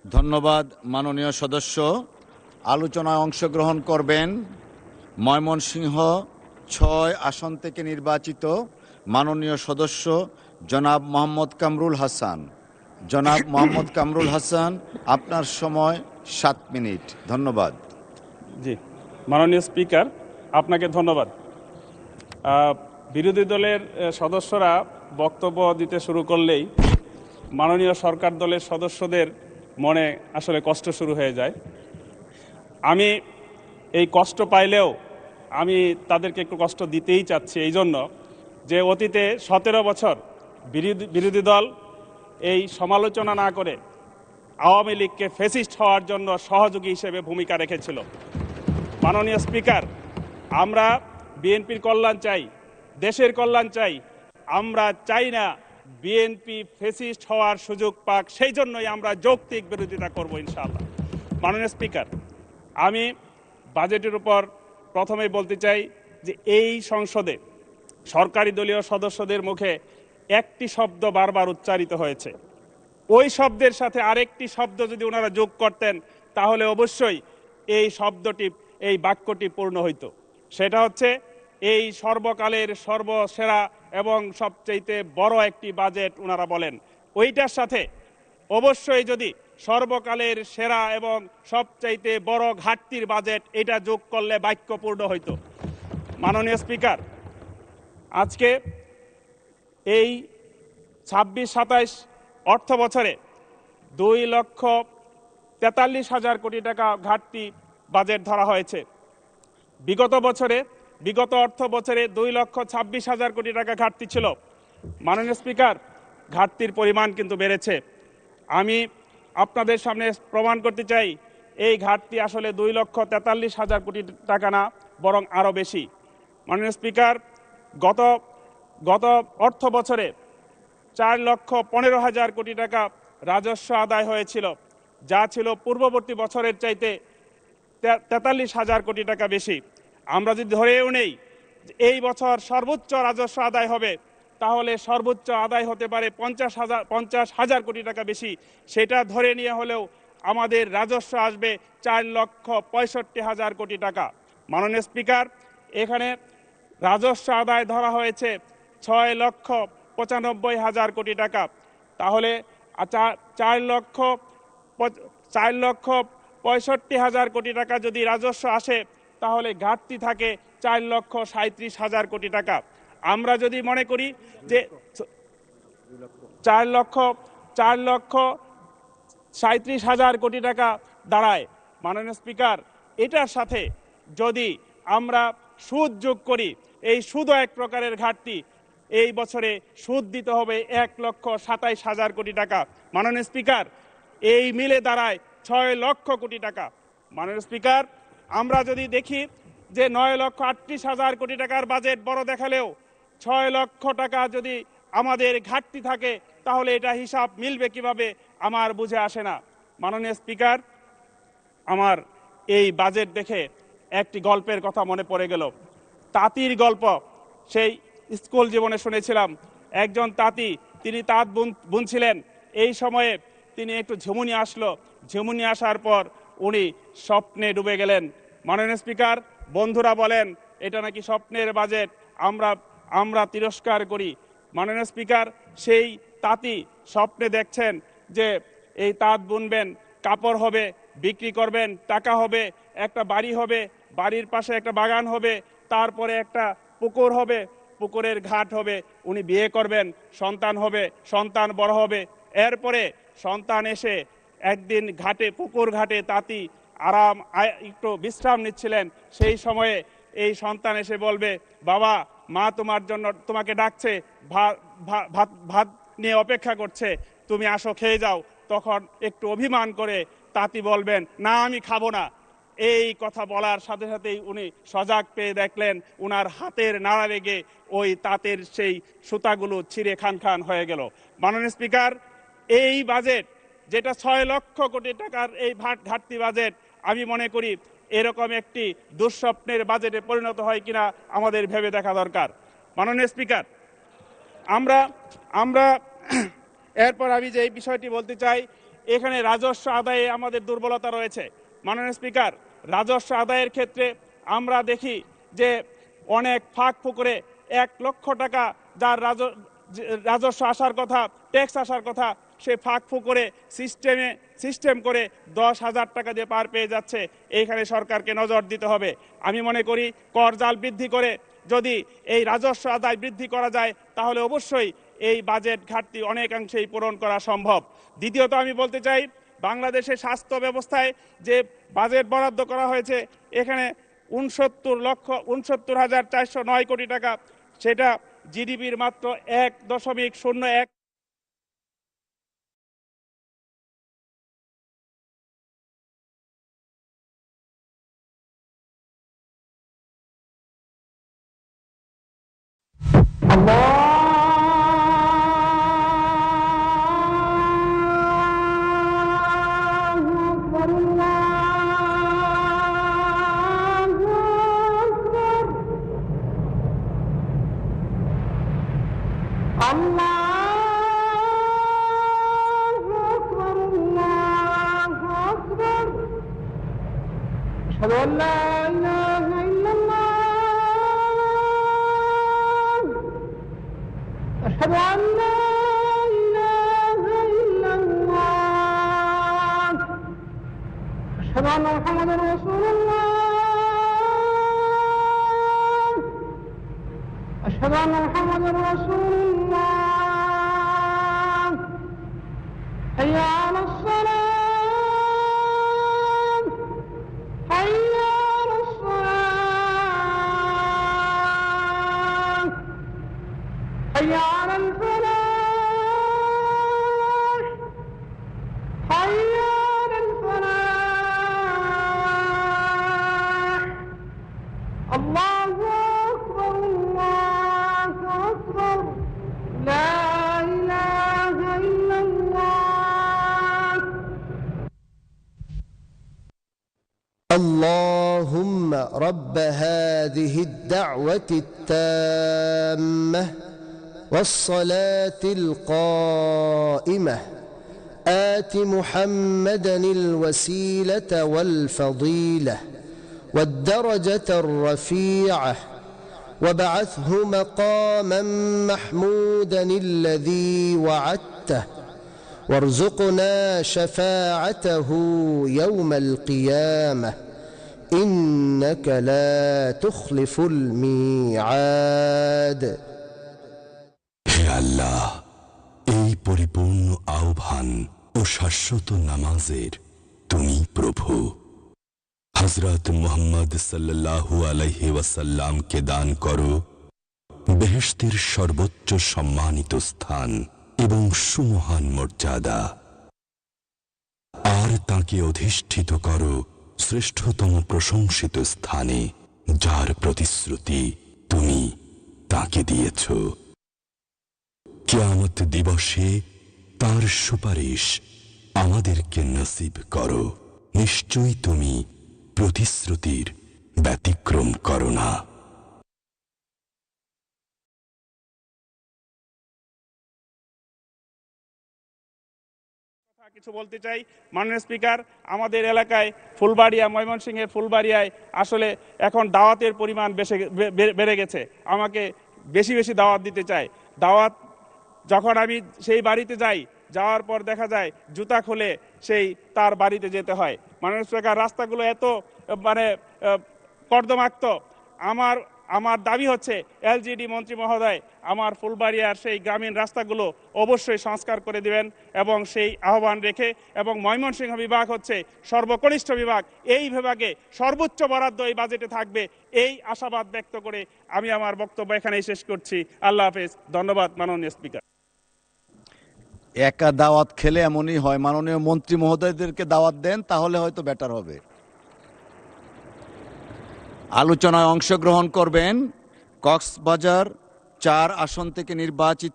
ধন্যবাদ মাননীয় সদস্য। আলোচনায় অংশগ্রহণ করবেন ময়মনসিংহ ৬ আসন থেকে নির্বাচিত মাননীয় সদস্য জনাব মোহাম্মদ কামরুল হাসান। জনাব মোহাম্মদ কামরুল হাসান, আপনার সময় 7 মিনিট। ধন্যবাদ। জি, মাননীয় স্পিকার, আপনাকে ধন্যবাদ। বিরোধী দলের সদস্যরা বক্তব্য দিতে শুরু করলেই মাননীয় সরকার দলের সদস্যদের মনে আসলে কষ্ট শুরু হয়ে যায়। আমি এই কষ্ট পাইলেও আমি তাদেরকে একটু কষ্ট দিতেই চাচ্ছি, এই জন্য যে অতীতে 17 বছর বিরোধী দল এই সমালোচনা না করে আওয়ামী লীগকে ফ্যাসিস্ট হওয়ার জন্য সহযোগী হিসেবে ভূমিকা রেখেছিল। মাননীয় স্পিকার, আমরা বিএনপির কল্যাণ চাই, দেশের কল্যাণ চাই। আমরা চাই না বিএনপি ফ্যাসিস্ট হওয়ার সুযোগ পাক, সেই জন্যই আমরা যৌক্তিক বিরোধিতা করব ইনশাআল্লাহ। মাননীয় স্পিকার, আমি বাজেটের উপর প্রথমেই বলতে চাই যে এই সংসদে সরকারি দলীয় সদস্যদের মুখে একটি শব্দ বারবার উচ্চারিত হয়েছে। ওই শব্দের সাথে আরেকটি শব্দ যদি ওনারা যোগ করতেন তাহলে অবশ্যই এই শব্দটি, এই বাক্যটি পূর্ণ হইত। সেটা হচ্ছে এই সর্বকালের সর্বসেরা এবং সবচেয়ে বড় একটি বাজেট ওনারা বলেন। ওইটার সাথে অবশ্যই যদি সর্বকালের সেরা এবং সবচাইতে বড় ঘাটতির বাজেট এটা যোগ করলে বাক্য পূর্ণ হইত। মাননীয় স্পিকার, আজকে এই ২৬-২৭ অর্থ বছরে 2,43,000 কোটি টাকা ঘাটতি বাজেট ধরা হয়েছে। বিগত অর্থ বছরে 2,26,000 কোটি টাকা ঘাটতি ছিল। মাননীয় স্পিকার, ঘাটতির পরিমাণ কিন্তু বেড়েছে। আমি আপনাদের সামনে প্রমাণ করতে চাই এই ঘাটতি আসলে 2,43,000 কোটি টাকা না, বরং আরও বেশি। মাননীয় স্পিকার, গত অর্থ বছরে 4,15,000 কোটি টাকা রাজস্ব আদায় হয়েছিল, যা ছিল পূর্ববর্তী বছরের চাইতে 43,000 কোটি টাকা বেশি। আমরা যদি ধরেও নেই এই বছর সর্বোচ্চ রাজস্ব আদায় হবে, তাহলে সর্বোচ্চ আদায় হতে পারে 50,000 কোটি টাকা বেশি। সেটা ধরে নিয়ে হলেও আমাদের রাজস্ব আসবে 4,65,000 কোটি টাকা। মাননীয় স্পিকার, এখানে রাজস্ব আদায় ধরা হয়েছে 6,95,000 কোটি টাকা। তাহলে 4,65,000 কোটি টাকা যদি রাজস্ব আসে, তাহলে ঘাটতি থাকে 4,37,000 কোটি টাকা। আমরা যদি মনে করি যে 4,37,000 কোটি টাকা দাঁড়ায়, মাননীয় স্পিকার, এটার সাথে যদি আমরা সুদ যোগ করি, এই সুদও এক প্রকারের ঘাটতি। এই বছরে সুদ দিতে হবে 1,27,000 কোটি টাকা। মাননীয় স্পিকার, এই মিলে দাঁড়ায় 6 লক্ষ কোটি টাকা। মাননীয় স্পিকার, আমরা যদি দেখি যে 9,38,000 কোটি টাকার বাজেট বড় দেখালেও 6 লক্ষ টাকা যদি আমাদের ঘাটতি থাকে, তাহলে এটা হিসাব মিলবে কিভাবে আমার বুঝে আসে না। মাননীয় স্পিকার, আমার এই বাজেট দেখে একটি গল্পের কথা মনে পড়ে গেল। তাঁতির গল্প সেই স্কুল জীবনে শুনেছিলাম। একজন তাঁতি, তিনি তাঁত বুনছিলেন। এই সময়ে তিনি একটু ঝিমুনি আসলো। ঝিমুনি আসার পর উনি স্বপ্নে ডুবে গেলেন। মাননীয় স্পিকার, বন্ধুরা বলেন এটা নাকি স্বপ্নের বাজেট, আমরা তিরস্কার করি। মাননীয় স্পিকার, সেই তাঁতি স্বপ্নে দেখছেন যে এই তাঁত বুনবেন, কাপড় হবে, বিক্রি করবেন, টাকা হবে, একটা বাড়ি হবে, বাড়ির পাশে একটা বাগান হবে, তারপরে একটা পুকুর হবে, পুকুরের ঘাট হবে, উনি বিয়ে করবেন, সন্তান হবে, সন্তান বড় হবে। এরপরে সন্তান এসে একদিন পুকুর ঘাটে তাঁতি একটু বিশ্রাম নিচ্ছিলেন। সেই সময়ে এই সন্তান এসে বলবে, বাবা, মা তোমাকে ডাকছে, ভাত নিয়ে অপেক্ষা করছে, তুমি আসো, খেয়ে যাও। তখন একটু অভিমান করে তাঁতি বলবেন, না, আমি খাবো না। এই কথা বলার সাথে সাথেই উনি সজাগ পেয়ে দেখলেন উনার হাতের নাড়া লেগে ওই তাঁতের সেই সুতাগুলো ছিঁড়ে খান খান হয়ে গেল। মাননীয় স্পিকার, এই বাজেট যেটা 6 লক্ষ কোটি টাকার এই ঘাটতি বাজেট, আমি মনে করি এরকম একটি দুঃস্বপ্নের বাজেটে পরিণত হয় কিনা আমাদের ভেবে দেখা দরকার। মাননীয় স্পিকার, আমরা এরপর আমি যে বিষয়টি বলতে চাই, এখানে রাজস্ব আদায়ে আমাদের দুর্বলতা রয়েছে। মাননীয় স্পিকার, রাজস্ব আদায়ের ক্ষেত্রে আমরা দেখি যে অনেক ফাঁক ফুকরে 1 লক্ষ টাকা যার রাজস্ব আসার কথা, ট্যাক্স আসার কথা, সে ফাঁক ফুকরে সিস্টেম করে 10,000 টাকা দিয়ে পার পেয়ে যাচ্ছে। এইখানে সরকারকে নজর দিতে হবে। আমি মনে করি কর জাল বৃদ্ধি করে যদি এই রাজস্ব আদায় বৃদ্ধি করা যায় তাহলে অবশ্যই এই বাজেট ঘাটতি অনেকাংশেই পূরণ করা সম্ভব। দ্বিতীয়ত আমি বলতে চাই, বাংলাদেশের স্বাস্থ্য ব্যবস্থায় যে বাজেট বরাদ্দ করা হয়েছে এখানে 69,409 কোটি টাকা, সেটা জিডিপির মাত্র 1.01। اللهم رب هذه الدعوة التامة والصلاة القائمة آت محمدا الوسيلة والفضيلة والدرجة الرفيعة وابعثه مقاما محمودا الذي وعدته وارزقنا شفاعته يوم القيامة إنك لا تخلف الميعاد। হে আল্লাহ, এই পরিপূর্ণ আহ্বান ও শাশ্বত নামাজের তুমি প্রভু। হযরত মুহাম্মদ সাল্লাল্লাহু আলাইহি ওয়াসাল্লামকে দান করো বেহেশতের সর্বোচ্চ সম্মানিত স্থান এবং সুমহান মর্যাদা, আর তাকে অধিষ্ঠিত করো শ্রেষ্ঠতম প্রশংসিত স্থানে যার প্রতিশ্রুতি তুমি তাকে দিয়েছ। কিয়ামত দিবসে তার সুপারিশ আমাদেরকে নসিব করো। নিশ্চয়ই তুমি প্রতিশ্রুতির ব্যতিক্রম করো না। কিছু বলতে চাই। মাননীয় স্পিকার, আমাদের এলাকায় ফুলবাড়িয়া, ময়মনসিংহের ফুলবাড়িয়ায় আসলে এখন দাওয়াতের পরিমাণ বেড়ে গেছে। আমাকে বেশি বেশি দাওয়াত দিতে চাই। দাওয়াত যখন আমি সেই বাড়িতে যাই, যাওয়ার পর দেখা যায় জুতা খুলে সেই তার বাড়িতে যেতে হয়। মাননীয় স্পিকার, রাস্তাগুলো এত কর্দমাক্ত। আমার দাবি হচ্ছে এলজিডি মন্ত্রী মহোদয় আমার ফুলবাড়িয়ার সেই গ্রামীণ রাস্তাগুলো অবশ্যই সংস্কার করে দিবেন এবং সেই আহ্বান রেখে, এবং ময়মনসিংহ বিভাগ হচ্ছে সর্বকনিষ্ঠ বিভাগ, এই বিভাগে সর্বোচ্চ বরাদ্দ এই বাজেটে থাকবে, এই আশাবাদ ব্যক্ত করে আমি আমার বক্তব্য এখানেই শেষ করছি। আল্লাহ হাফেজ। ধন্যবাদ মাননীয় স্পিকার। একা দাওয়াত খেলে এমনই হয়, মাননীয় মন্ত্রী মহোদয়দেরকে দাওয়াত দেন, তাহলে হয়তো বেটার হবে। আলোচনায় অংশগ্রহণ করবেন কক্সবাজার 4 আসন থেকে নির্বাচিত